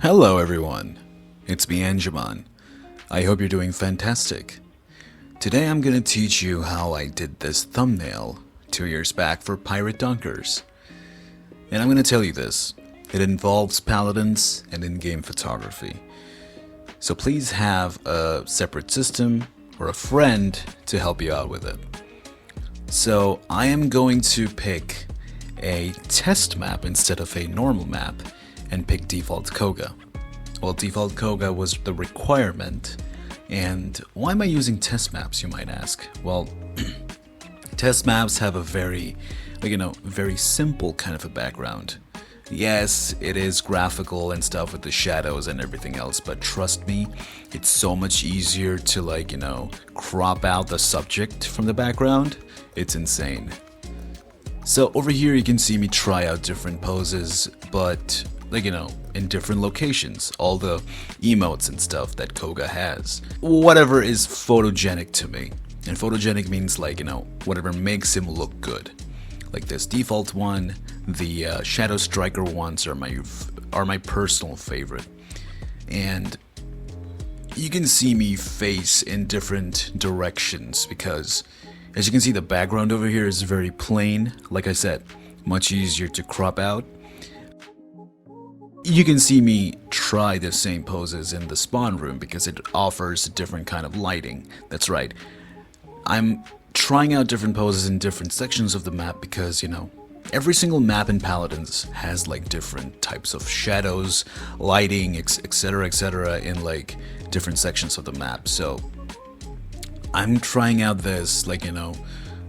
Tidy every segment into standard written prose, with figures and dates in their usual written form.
Hello everyone, it's me Anjaman. I hope you're doing fantastic. Today I'm gonna teach you how I did this thumbnail 2 years back for Pirate Dunkers. And I'm gonna tell you this, it involves Paladins and in-game photography. So please have a separate system or a friend to help you out with it. So I am going to pick a test map instead of a normal map and pick default Koga. Well, default Koga was the requirement. And why am I using test maps, you might ask? Well, test maps have a very simple kind of a background. Yes, it is graphical and stuff with the shadows and everything else, but trust me, it's so much easier to crop out the subject from the background. It's insane. So over here you can see me try out different poses, but in different locations, all the emotes and stuff that Koga has. Whatever is photogenic to me. And photogenic means whatever makes him look good. Like this default one, the Shadow Striker ones are my personal favorite. And you can see me face in different directions because as you can see the background over here is very plain. Like I said, much easier to crop out. You can see me try the same poses in the spawn room because it offers a different kind of lighting. That's right. I'm trying out different poses in different sections of the map because, every single map in Paladins has different types of shadows, lighting, etc. in different sections of the map. So I'm trying out this,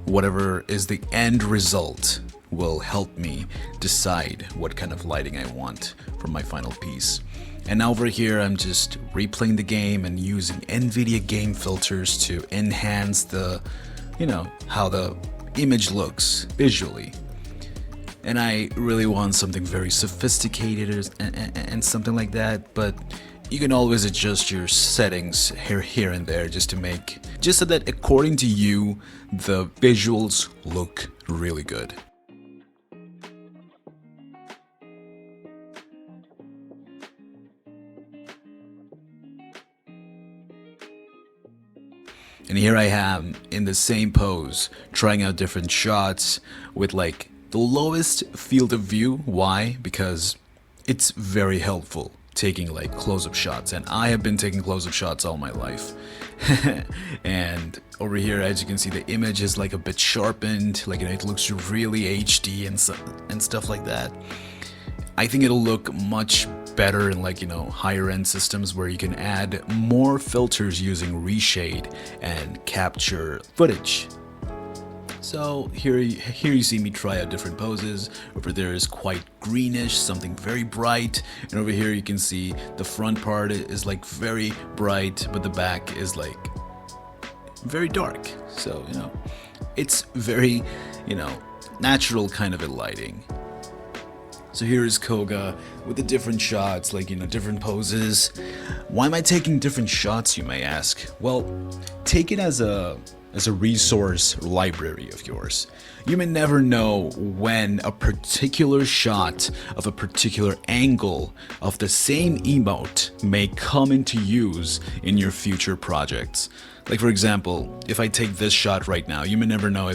whatever is the end result will help me decide what kind of lighting I want for my final piece. And over here I'm just replaying the game and using NVidia Game filters to enhance the, how the image looks visually. And I really want something very sophisticated and something like that, but you can always adjust your settings here and there just so that according to you, the visuals look really good. And here I am in the same pose, trying out different shots with the lowest field of view. Why? Because it's very helpful taking close-up shots, and I have been taking close-up shots all my life. And over here, as you can see, the image is a bit sharpened, it looks really HD and stuff like that. I think it'll look much better in higher end systems where you can add more filters using reshade and capture footage. So here you see me try out different poses. Over there is quite greenish, something very bright, and over here you can see the front part is very bright, but the back is very dark. So it's very natural kind of a lighting. So here is Koga with the different shots, different poses. Why am I taking different shots, you may ask? Well, take it as a resource library of yours. You may never know when a particular shot of a particular angle of the same emote may come into use in your future projects. For example, if I take this shot right now, you may never know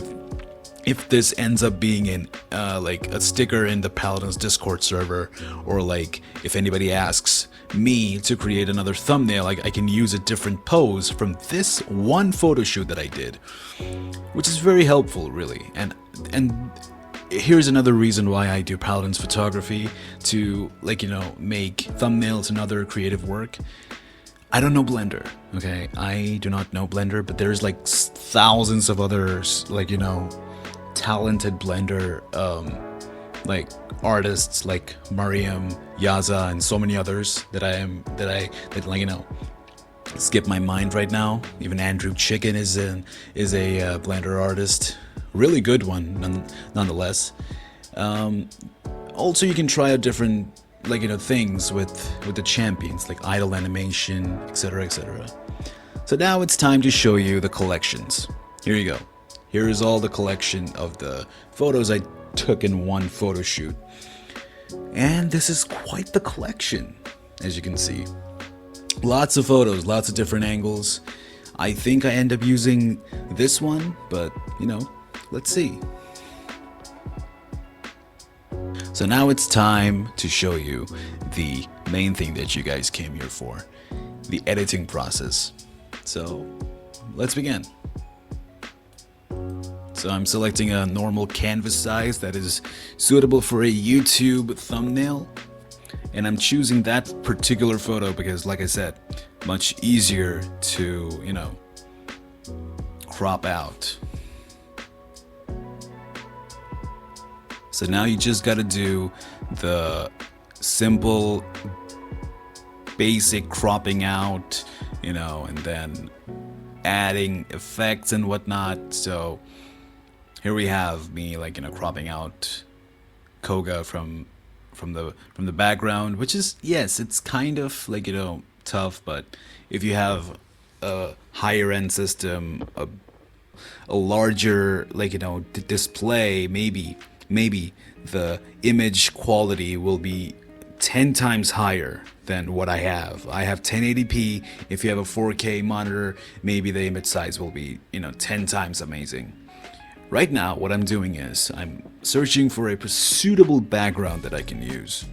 if this ends up being in a sticker in the Paladins Discord server, or if anybody asks me to create another thumbnail, I can use a different pose from this one photo shoot that I did, which is very helpful, really. And here's another reason why I do Paladins Photography, to make thumbnails and other creative work. I don't know Blender, okay? I do not know Blender, but there's thousands of others, talented Blender artists like Mariam, Yaza, and so many others that skip my mind right now. Even Andrew Chicken is a Blender artist, really good one nonetheless. Also, you can try out different things with the champions, idle animation, etc. So now it's time to show you the collections. Here you go. Here is all the collection of the photos I took in one photo shoot. And this is quite the collection. as you can see. Lots of photos, lots of different angles. I think I end up using this one, but you know, let's see. So now it's time to show you the main thing that you guys came here for, the editing process. So let's begin. So I'm selecting a normal canvas size that is suitable for a YouTube thumbnail. And I'm choosing that particular photo because, like I said, much easier to, you know, crop out. So now you just gotta do the simple, basic cropping out, you know, and then adding effects and whatnot. So here we have me, like, you know, cropping out Koga from the background, which is, yes, it's kind of like, you know, tough, but if you have a higher end system, a larger, like, you know, display, maybe the image quality will be 10 times higher than what I have. I have 1080p. If you have a 4K monitor, maybe the image size will be, you know, 10 times amazing. Right now, what I'm doing is I'm searching for a suitable background that I can use.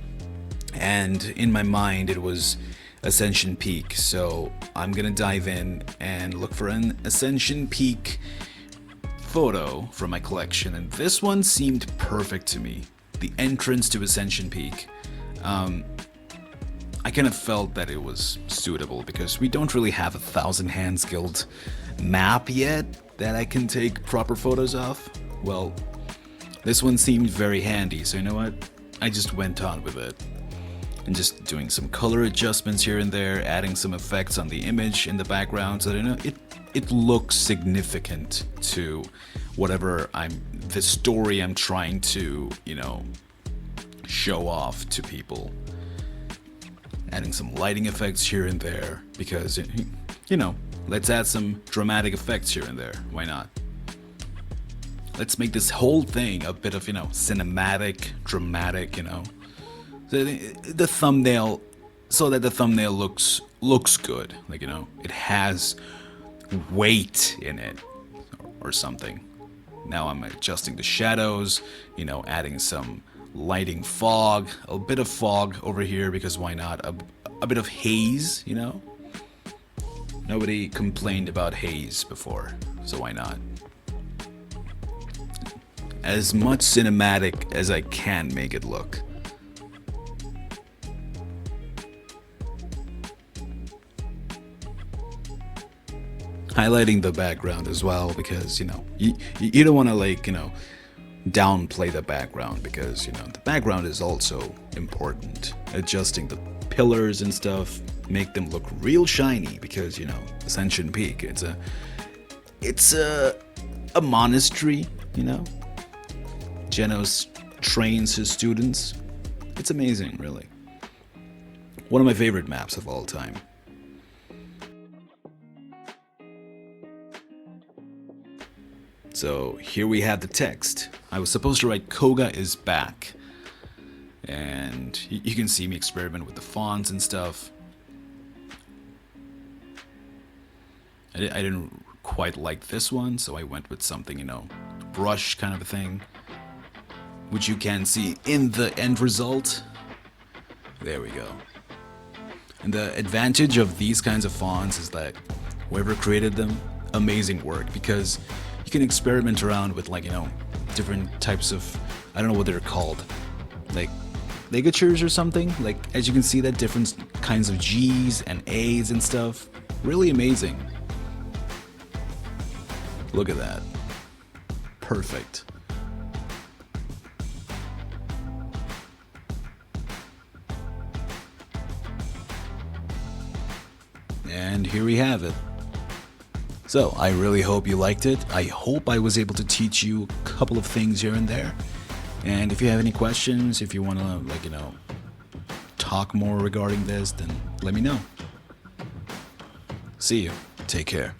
And in my mind, it was Ascension Peak. So I'm gonna dive in and look for an Ascension Peak photo from my collection. And this one seemed perfect to me. The entrance to Ascension Peak. I kind of felt that it was suitable because we don't really have a Thousand Hands Guild map yet that I can take proper photos of. Well, this one seemed very handy, so you know what? I just went on with it. And just doing some color adjustments here and there, adding some effects on the image in the background so that, you know, it looks significant to whatever the story I'm trying to, you know, show off to people. Adding some lighting effects here and there because, you know, let's add some dramatic effects here and there. Why not? Let's make this whole thing a bit of, you know, cinematic, dramatic, you know. The thumbnail, so that the thumbnail looks good. Like, you know, it has weight in it or something. Now I'm adjusting the shadows, you know, adding some lighting fog, a bit of fog over here because why not? A bit of haze, you know. Nobody complained about haze before, so why not? As much cinematic as I can make it look. Highlighting the background as well because, you know, you don't want to, like, you know, downplay the background because, you know, the background is also important. Adjusting the pillars and stuff, make them look real shiny because, you know, Ascension Peak, it's a monastery, you know. Genos trains his students. It's amazing, really. One of my favorite maps of all time. So here we have the text. I was supposed to write Koga is back. And you can see me experiment with the fonts and stuff. I didn't quite like this one, so I went with something, you know, brush kind of a thing. Which you can see in the end result. There we go. And the advantage of these kinds of fonts is that whoever created them, amazing work, because you can experiment around with, like, you know, different types of, I don't know what they're called, like ligatures or something. Like, as you can see, that different kinds of G's and A's and stuff. Really amazing. Look at that. Perfect. And here we have it. So, I really hope you liked it. I hope I was able to teach you a couple of things here and there. And if you have any questions, if you want to, like, you know, talk more regarding this, then let me know. See you. Take care.